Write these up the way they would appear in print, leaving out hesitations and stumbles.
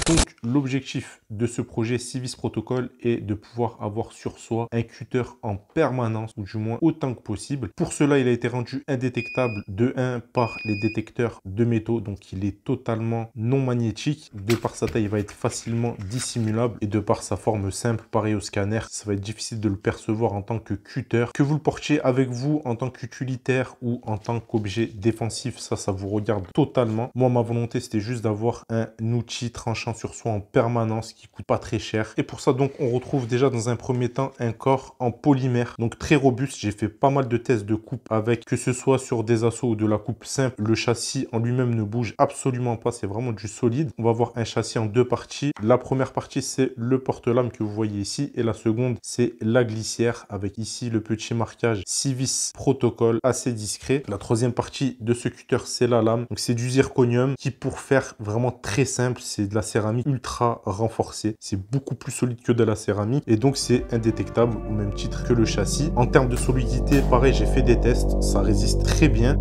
Donc l'objectif de ce projet Civis Protocol est de pouvoir avoir sur soi un cutter en permanence, ou du moins autant que possible. Pour cela, il a été rendu indétectable de 1 par les détecteurs de métaux, donc il est totalement non magnétique. De par sa taille, il va être facilement dissimulable et de par sa forme simple, pareil au scanner, ça va être difficile de le percevoir en tant que cutter. Que vous le portiez avec vous en tant qu'utilitaire ou en tant qu'objet défensif, ça vous regarde totalement. Moi, ma volonté, c'était juste d'avoir un outil tranchant sur soi en permanence qui coûte pas très cher. Et pour ça, donc, on retrouve déjà dans un premier temps un corps en polymère, donc très robuste. J'ai fait pas mal de tests de coupe avec, que ce soit sur des assauts ou de la coupe simple. Le châssis en lui-même ne bouge absolument pas, c'est vraiment du solide. On va voir un châssis en deux parties. La première partie, c'est le porte-lame que vous voyez ici, et la seconde, c'est la glissière avec ici le petit marquage Civis Protocol assez discret. La troisième partie de ce cutter, c'est la lame. Donc c'est du zirconium qui, pour faire vraiment très simple, c'est de la céramique ultra renforcée. C'est beaucoup plus solide que de la céramique et donc c'est indétectable au même titre que le châssis. En termes de solidité, pareil, j'ai fait des tests, ça résiste très bien.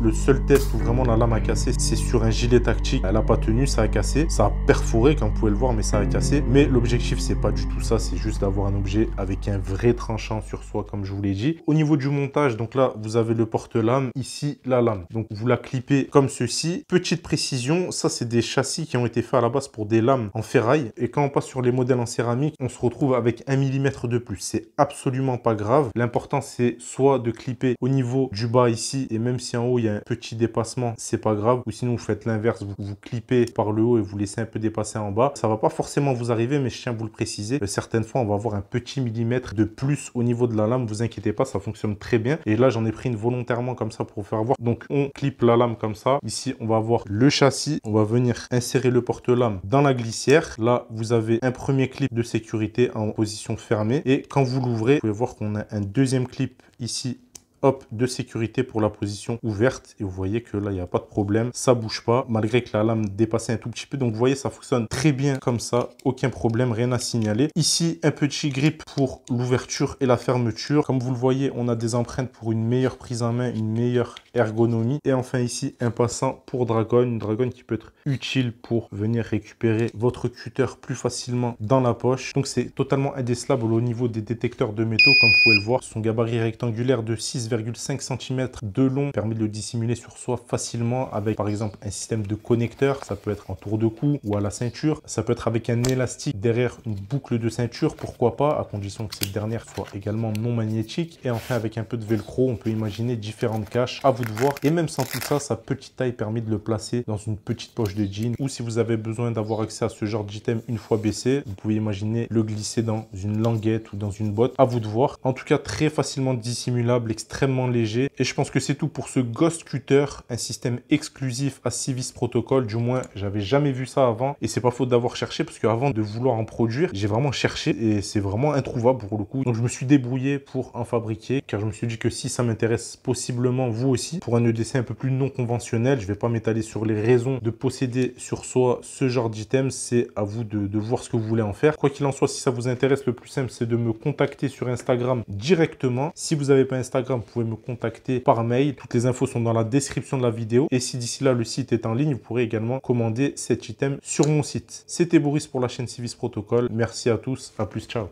Le seul test où vraiment la lame a cassé, c'est sur un gilet tactique. Elle n'a pas tenu, ça a cassé. Ça a perforé, comme vous pouvez le voir, mais ça a cassé. Mais l'objectif, c'est pas du tout ça. C'est juste d'avoir un objet avec un vrai tranchant sur soi, comme je vous l'ai dit. Au niveau du montage, donc là, vous avez le porte-lame. Ici, la lame. Donc, vous la clippez comme ceci. Petite précision, ça, c'est des châssis qui ont été faits à la base pour des lames en ferraille. Et quand on passe sur les modèles en céramique, on se retrouve avec 1 mm de plus. C'est absolument pas grave. L'important, c'est soit de clipper au niveau du bas ici, et même si en haut, il y a un petit dépassement, c'est pas grave. Ou sinon, vous faites l'inverse, vous clippez par le haut et vous laissez un peu dépasser en bas. Ça va pas forcément vous arriver, mais je tiens à vous le préciser. Certaines fois, on va avoir un petit millimètre de plus au niveau de la lame. Vous inquiétez pas, ça fonctionne très bien. Et là, j'en ai pris une volontairement comme ça pour vous faire voir. Donc, on clippe la lame comme ça. Ici, on va avoir le châssis. On va venir insérer le porte-lame dans la glissière. Là, vous avez un premier clip de sécurité en position fermée. Et quand vous l'ouvrez, vous pouvez voir qu'on a un deuxième clip ici, hop, de sécurité pour la position ouverte. Et vous voyez que là, il n'y a pas de problème. Ça bouge pas, malgré que la lame dépassait un tout petit peu. Donc, vous voyez, ça fonctionne très bien comme ça. Aucun problème, rien à signaler. Ici, un petit grip pour l'ouverture et la fermeture. Comme vous le voyez, on a des empreintes pour une meilleure prise en main, une meilleure ergonomie. Et enfin, ici, un passant pour dragon. Une dragon qui peut être utile pour venir récupérer votre cutter plus facilement dans la poche. Donc, c'est totalement indécelable au niveau des détecteurs de métaux. Comme vous pouvez le voir, son gabarit rectangulaire de 6,5 cm de long permet de le dissimuler sur soi facilement avec par exemple un système de connecteur. Ça peut être en tour de cou ou à la ceinture. Ça peut être avec un élastique derrière une boucle de ceinture, pourquoi pas, à condition que cette dernière soit également non magnétique. Et enfin, avec un peu de velcro, on peut imaginer différentes caches, à vous de voir. Et même sans tout ça, sa petite taille permet de le placer dans une petite poche de jean, ou si vous avez besoin d'avoir accès à ce genre d'item une fois baissé, vous pouvez imaginer le glisser dans une languette ou dans une botte, à vous de voir. En tout cas, très facilement dissimulable, extrêmement léger. Et je pense que c'est tout pour ce Ghost Cutter, un système exclusif à Civis Protocol. Du moins, j'avais jamais vu ça avant et c'est pas faute d'avoir cherché, parce qu'avant de vouloir en produire, j'ai vraiment cherché et c'est vraiment introuvable pour le coup. Donc je me suis débrouillé pour en fabriquer, car je me suis dit que si ça m'intéresse possiblement vous aussi, pour un EDC un peu plus non conventionnel, je vais pas m'étaler sur les raisons de posséder sur soi ce genre d'item. C'est à vous de voir ce que vous voulez en faire. Quoi qu'il en soit, si ça vous intéresse, le plus simple, c'est de me contacter sur Instagram directement. Si vous n'avez pas Instagram, vous pouvez me contacter par mail. Toutes les infos sont dans la description de la vidéo. Et si d'ici là, le site est en ligne, vous pourrez également commander cet item sur mon site. C'était Boris pour la chaîne Civis Protocol. Merci à tous. À plus. Ciao.